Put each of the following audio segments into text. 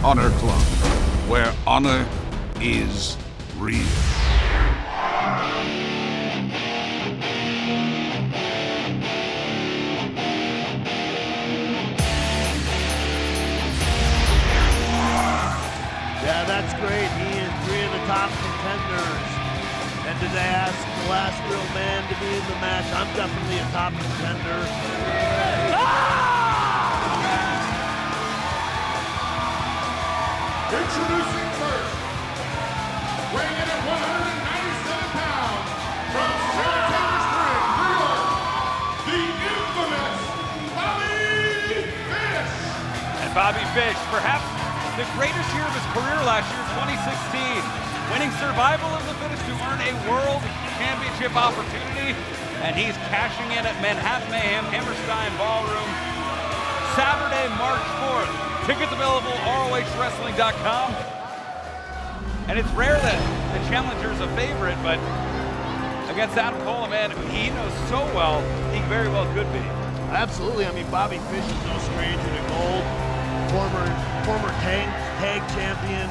Honor Club, where honor is real. Yeah, that's great. He and 3 of the top contenders. And did they ask the last real man to be in the match? I'm definitely a top contender. Introducing first, weighing in at 197 pounds, from Saratoga Springs, New York, the infamous Bobby Fish. And Bobby Fish, perhaps the greatest year of his career last year, 2016, winning Survival of the Fittest to earn a World Championship opportunity, and he's cashing in at Manhattan Mayhem Hammerstein Ballroom Saturday, March 4th. Tickets available ROHWrestling.com. And it's rare that the challenger's a favorite, but against Adam Cole, a man he knows so well, he very well could be. Absolutely. I mean, Bobby Fish is no stranger to gold. Former tag champion,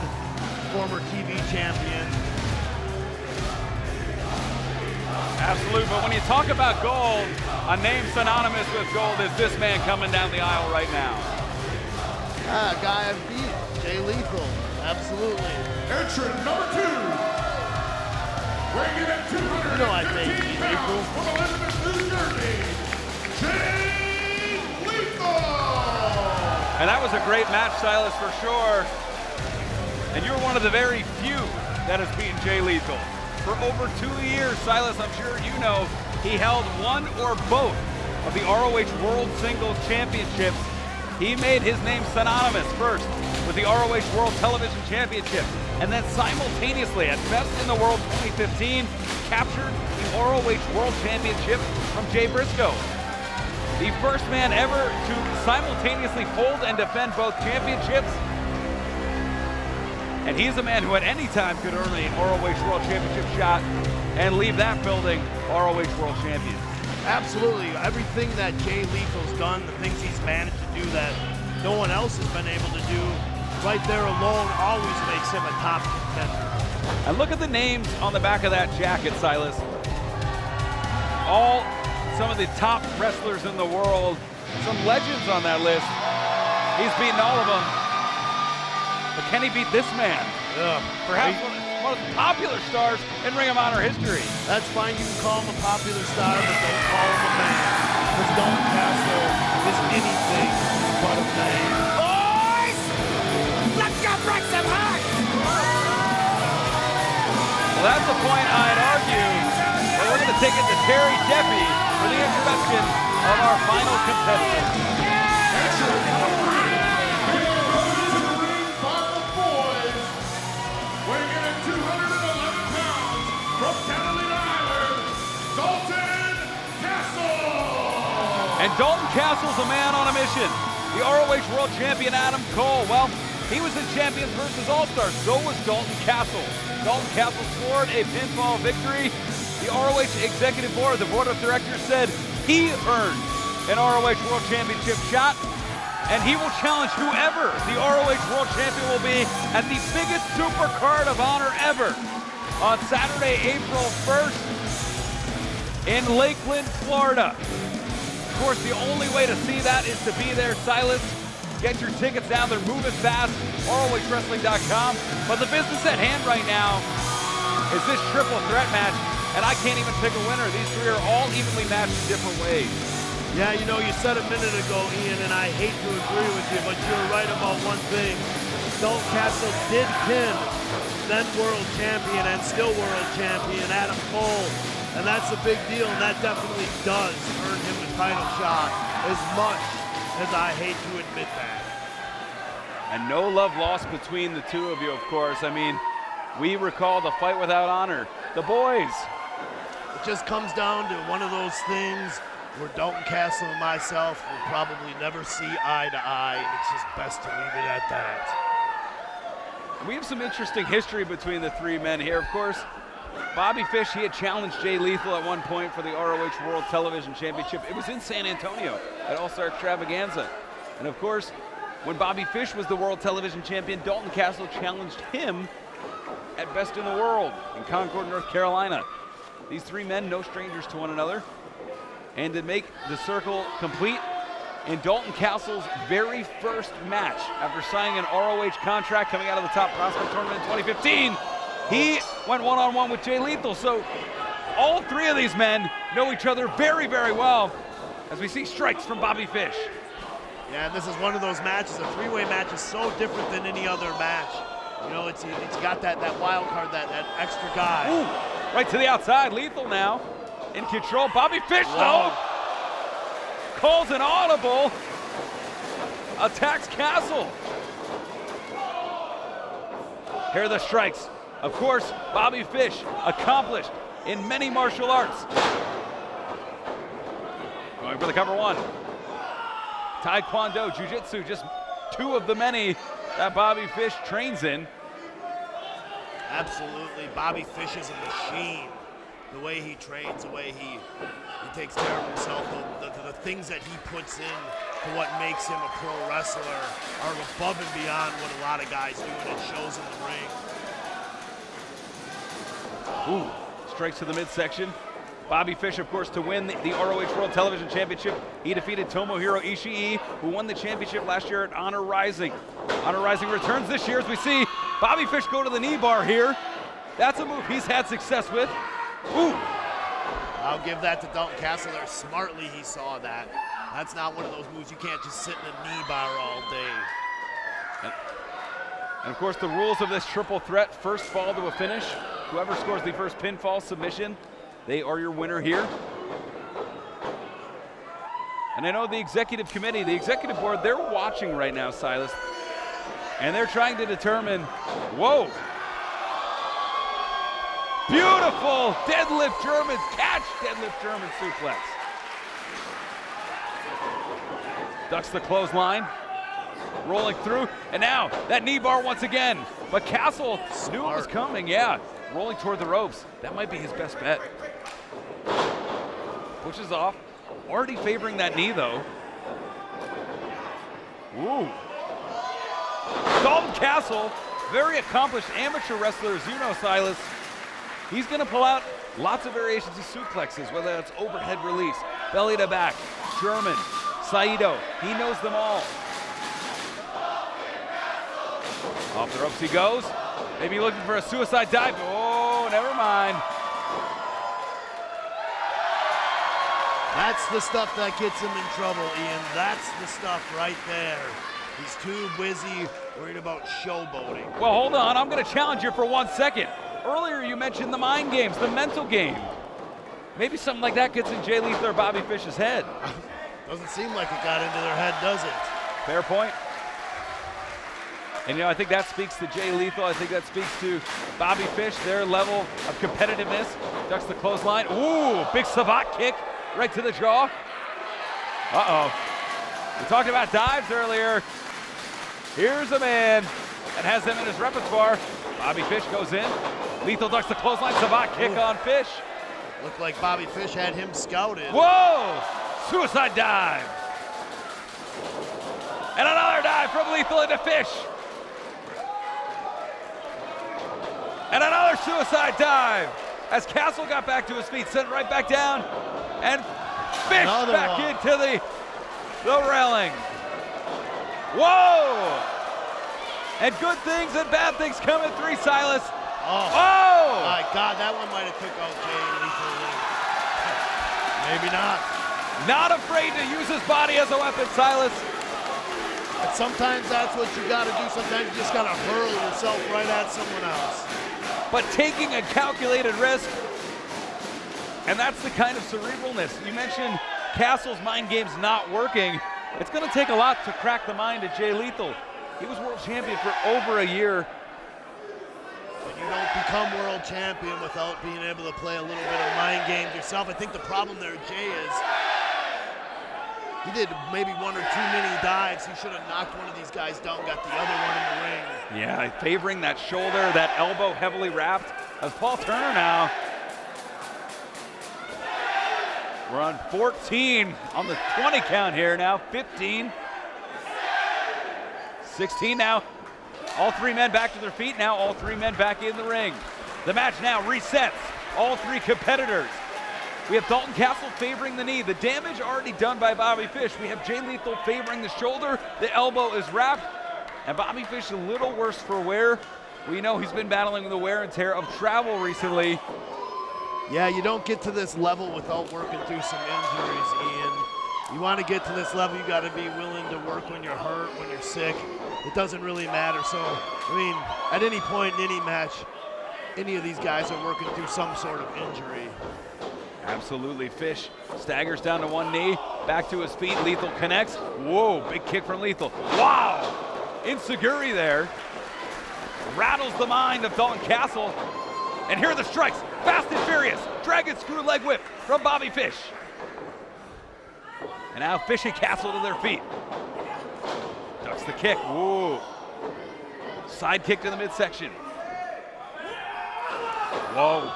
former TV champion. Absolutely, but when you talk about gold, a name synonymous with gold is this man coming down the aisle right now. A guy I've beat, Jay Lethal. Absolutely. Entrant number 2, weighing in at 215 pounds, from Elizabeth, New Jersey, Jay Lethal. And that was a great match, Silas, for sure. And you're one of the very few that has beaten Jay Lethal. For over 2 years, Silas, I'm sure you know, he held one or both of the ROH World Singles Championships. He made his name synonymous first with the ROH World Television Championship, and then simultaneously at Best in the World 2015, captured the ROH World Championship from Jay Briscoe. The first man ever to simultaneously hold and defend both championships. And he's a man who at any time could earn a ROH World Championship shot and leave that building ROH World Champion. Absolutely. Everything that Jay Lethal's done, the things he's managed to do that no one else has been able to do, right there alone always makes him a top contender. And look at the names on the back of that jacket, Silas. All some of the top wrestlers in the world, some legends on that list. He's beaten all of them. But can he beat this man? Perhaps one of the popular stars in Ring of Honor history. That's fine. You can call him a popular star, but don't call him a man. Because Dalton Castle is anything but a man. Boys, let's go break some hearts. Well, that's the point I'd argue. But we're going to take it to Terry Deppy for the introduction of our final contestant. And Dalton Castle's a man on a mission. The ROH World Champion Adam Cole, well, he was in Champions vs. All-Stars. So was Dalton Castle. Dalton Castle scored a pinfall victory. The ROH Executive Board, the Board of Directors, said he earned an ROH World Championship shot, and he will challenge whoever the ROH World Champion will be at the biggest super card of honor ever on Saturday, April 1st in Lakeland, Florida. Of course, the only way to see that is to be there, Silas. Get your tickets down. They're moving fast. ROHWrestling.com. But the business at hand right now is this triple threat match, and I can't even pick a winner. These three are all evenly matched in different ways. Yeah, you know, you said a minute ago, Ian, and I hate to agree with you, but you're right about one thing. Dalton Castle did pin then world champion and still world champion Adam Cole. And that's a big deal, and that definitely does earn him the title shot, as much as I hate to admit that. And no love lost between the two of you, of course. I mean, we recall the fight without honor. The boys. It just comes down to one of those things where Dalton Castle and myself will probably never see eye to eye, and it's just best to leave it at that. We have some interesting history between the three men here, of course. Bobby Fish, he had challenged Jay Lethal at one point for the ROH World Television Championship. It was in San Antonio at All-Star Extravaganza. And of course, When Bobby Fish was the World Television Champion, Dalton Castle challenged him at Best in the World in Concord, North Carolina. These three men, no strangers to one another. And to make the circle complete, in Dalton Castle's very first match after signing an ROH contract coming out of the Top Prospect Tournament in 2015, he went one-on-one with Jay Lethal. So all three of these men know each other very, very well, as we see strikes from Bobby Fish. Yeah, and this is one of those matches. A three-way match is so different than any other match. You know, it's got that wild card, that extra guy. Ooh, right to the outside. Lethal now in control. Bobby Fish, though, calls an audible. Attacks Castle. Here are the strikes. Of course, Bobby Fish, accomplished in many martial arts. Going for the cover one. Taekwondo, Jiu-Jitsu, just two of the many that Bobby Fish trains in. Absolutely, Bobby Fish is a machine. The way he trains, the way he takes care of himself, the things that he puts in to what makes him a pro wrestler are above and beyond what a lot of guys do, and it shows in the ring. Ooh, strikes to the midsection. Bobby Fish, of course, to win the ROH World Television Championship. He defeated Tomohiro Ishii, who won the championship last year at Honor Rising. Honor Rising returns this year as we see Bobby Fish go to the knee bar here. That's a move he's had success with. Ooh. I'll give that to Dalton Castle there. Smartly he saw that. That's not one of those moves you can't just sit in a knee bar all day. And of course, the rules of this triple threat: first fall to a finish. Whoever scores the first pinfall submission, they are your winner here. And I know the executive committee, the executive board, they're watching right now, Silas. And they're trying to determine, whoa. Beautiful deadlift German, catch deadlift German suplex. Ducks the clothesline, rolling through, and now that knee bar once again. But Castle knew it was coming, yeah. Rolling toward the ropes. That might be his best bet. Pushes off. Already favoring that knee, though. Ooh. Dalton Castle, very accomplished amateur wrestler, as you know, Silas. He's going to pull out lots of variations of suplexes, whether that's overhead release, belly to back, German, Saito. He knows them all. Off the ropes he goes. Maybe looking for a suicide dive. Oh, never mind. That's the stuff that gets him in trouble, Ian. That's the stuff right there. He's too busy worried about showboating. Well, hold on. I'm going to challenge you for 1 second. Earlier you mentioned the mind games, the mental game. Maybe something like that gets in Jay Lethal or Bobby Fish's head. Doesn't seem like it got into their head, does it? Fair point. And, you know, I think that speaks to Jay Lethal. I think that speaks to Bobby Fish, their level of competitiveness. Ducks the clothesline. Ooh, big savate kick right to the jaw. Uh-oh. We talked about dives earlier. Here's a man that has them in his repertoire. Bobby Fish goes in. Lethal ducks the clothesline, savate kick on Fish. Looked like Bobby Fish had him scouted. Whoa! Suicide dive. And another dive from Lethal into Fish. And another suicide dive as Castle got back to his feet, sent right back down, and Fish another back one. into the railing. Whoa! And good things and bad things come in three, Silas. Oh! My God, that one might have took out Jay Lethal. Maybe not. Not afraid to use his body as a weapon, Silas. But sometimes that's what you got to do. Sometimes you just got to hurl yourself right at someone else. But taking a calculated risk, and that's the kind of cerebralness. You mentioned Castle's mind games not working. It's going to take a lot to crack the mind of Jay Lethal. He was world champion for over a year. But you don't become world champion without being able to play a little bit of mind games yourself. I think the problem there, Jay, is he did maybe one or too many dives. He should have knocked one of these guys down, got the other one in the ring. Yeah, favoring that shoulder, that elbow heavily wrapped. As Paul Turner now. We're on 14 on the 20 count here now, 15. 16 now. All three men back to their feet. Now all three men back in the ring. The match now resets. All three competitors. We have Dalton Castle favoring the knee. The damage already done by Bobby Fish. We have Jay Lethal favoring the shoulder. The elbow is wrapped. And Bobby Fish a little worse for wear. We know he's been battling the wear and tear of travel recently. Yeah, you don't get to this level without working through some injuries, Ian. You want to get to this level, you got to be willing to work when you're hurt, when you're sick. It doesn't really matter. So, I mean, at any point in any match, any of these guys are working through some sort of injury. Absolutely. Fish staggers down to one knee, back to his feet. Lethal connects. Whoa, big kick from Lethal. Wow! Insecurity there. Rattles the mind of Dalton Castle. And here are the strikes. Fast and furious. Dragon screw leg whip from Bobby Fish. And now Fish and Castle to their feet. Ducks the kick. Whoa. Side kick to the midsection. Whoa.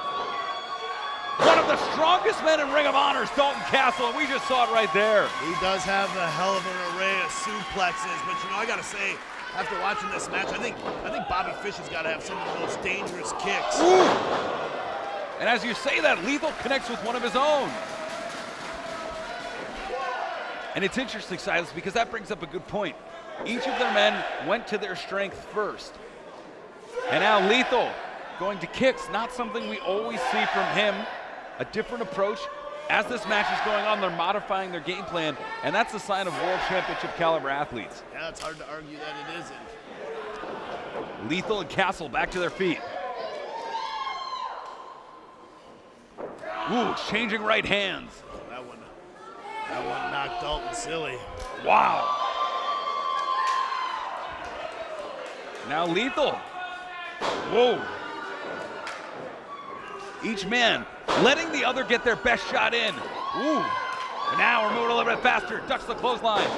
One of the strongest men in Ring of Honor is Dalton Castle, and we just saw it right there. He does have a hell of an array of suplexes, but you know, I gotta say, after watching this match, I think Bobby Fish has got to have some of the most dangerous kicks. Ooh. And as you say that, Lethal connects with one of his own. And it's interesting, Silas, because that brings up a good point. Each of their men went to their strength first. And now Lethal going to kicks, not something we always see from him. A different approach. As this match is going on, they're modifying their game plan, and that's a sign of World Championship caliber athletes. Yeah, it's hard to argue that it isn't. Lethal and Castle back to their feet. Ooh, changing right hands. That one knocked Dalton silly. Wow. Now Lethal. Whoa. Each man letting the other get their best shot in. Ooh. And now we're moving a little bit faster. Ducks the clothesline.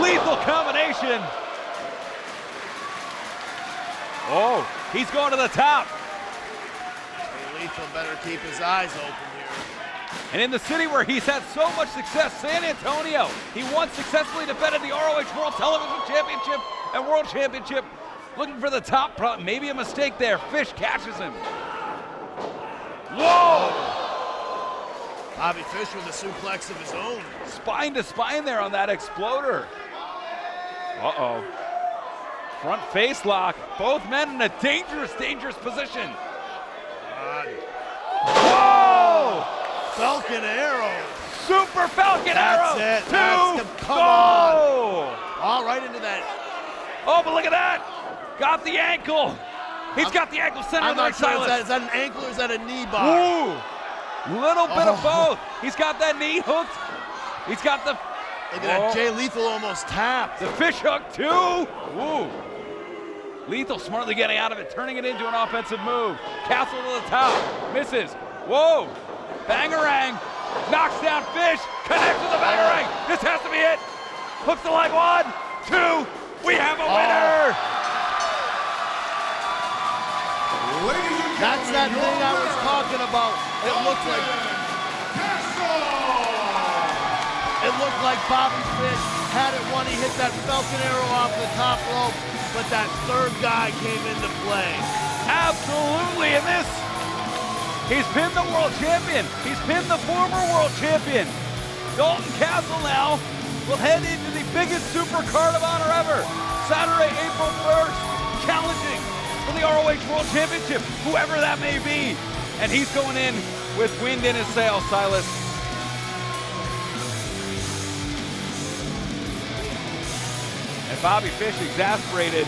Lethal combination. Oh, he's going to the top. Hey, Lethal better keep his eyes open here. And in the city where he's had so much success, San Antonio, he once successfully defended the ROH World Television Championship and World Championship. Looking for the top, maybe a mistake there. Fish catches him. Whoa! Bobby Fish with a suplex of his own. Spine to spine there on that exploder. Uh-oh. Front face lock. Both men in a dangerous, dangerous position. Whoa! Falcon Arrow. Super Falcon Arrow. That's it. Come on. All right into that. Oh, but look at that. Got the ankle. He's got the ankle center of the Silas. Is that an ankle or is that a knee bar? Ooh. Little bit of both. He's got that knee hooked. He's got the... Look at that. Jay Lethal almost tapped. The fish hook, too. Ooh. Lethal smartly getting out of it, turning it into an offensive move. Castle to the top. Misses. Whoa. Bangarang. Knocks down Fish. Connects with the bangarang. This has to be it. Hooks the leg. 1, 2. We have a winner. That's that thing I was talking about. It looked like Bobby Fish had it when he hit that Falcon Arrow off the top rope, but that third guy came into play. Absolutely, and this, he's pinned the world champion. He's pinned the former world champion. Dalton Castle now will head into the biggest super card of honor ever. Saturday, April 1st, challenging for the ROH World Championship, whoever that may be. And he's going in with wind in his sails, Silas. And Bobby Fish exasperated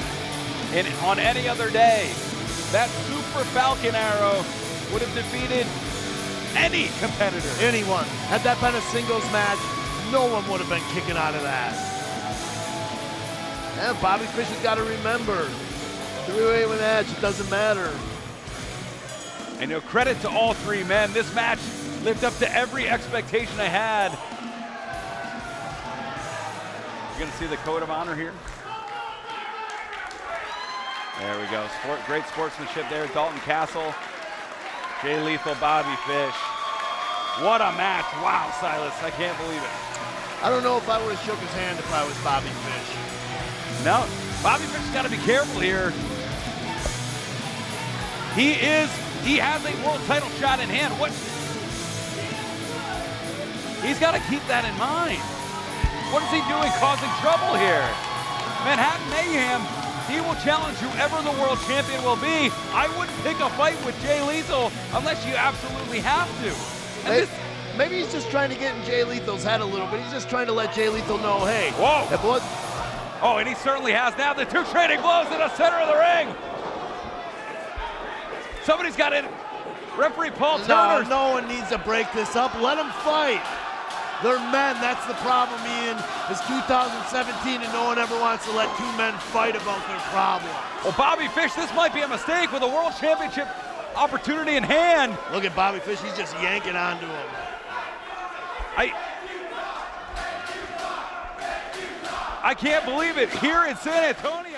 on any other day. That Super Falcon Arrow would have defeated any competitor. Anyone. Had that been a singles match, no one would have been kicking out of that. And Bobby Fish has got to remember, three-way match, it doesn't matter. And credit to all three men. This match lived up to every expectation I had. You're gonna see the code of honor here. There we go. Great sportsmanship there. Dalton Castle, Jay Lethal, Bobby Fish. What a match. Wow, Silas, I can't believe it. I don't know if I would have shook his hand if I was Bobby Fish. No, Bobby Fish has got to be careful here. He has a world title shot in hand. He's got to keep that in mind. What is he doing causing trouble here? Manhattan Mayhem, he will challenge whoever the world champion will be. I wouldn't pick a fight with Jay Lethal unless you absolutely have to. And maybe he's just trying to get in Jay Lethal's head a little bit. He's just trying to let Jay Lethal know, hey. Whoa. Oh, and he certainly has now. The two trading blows in the center of the ring. Somebody's got it. Referee Paul Turner. No one needs to break this up. Let them fight. They're men. That's the problem, Ian. It's 2017 and no one ever wants to let two men fight about their problem. Well, Bobby Fish, this might be a mistake with a world championship opportunity in hand. Look at Bobby Fish. He's just yanking onto him. I can't believe it. Here in San Antonio.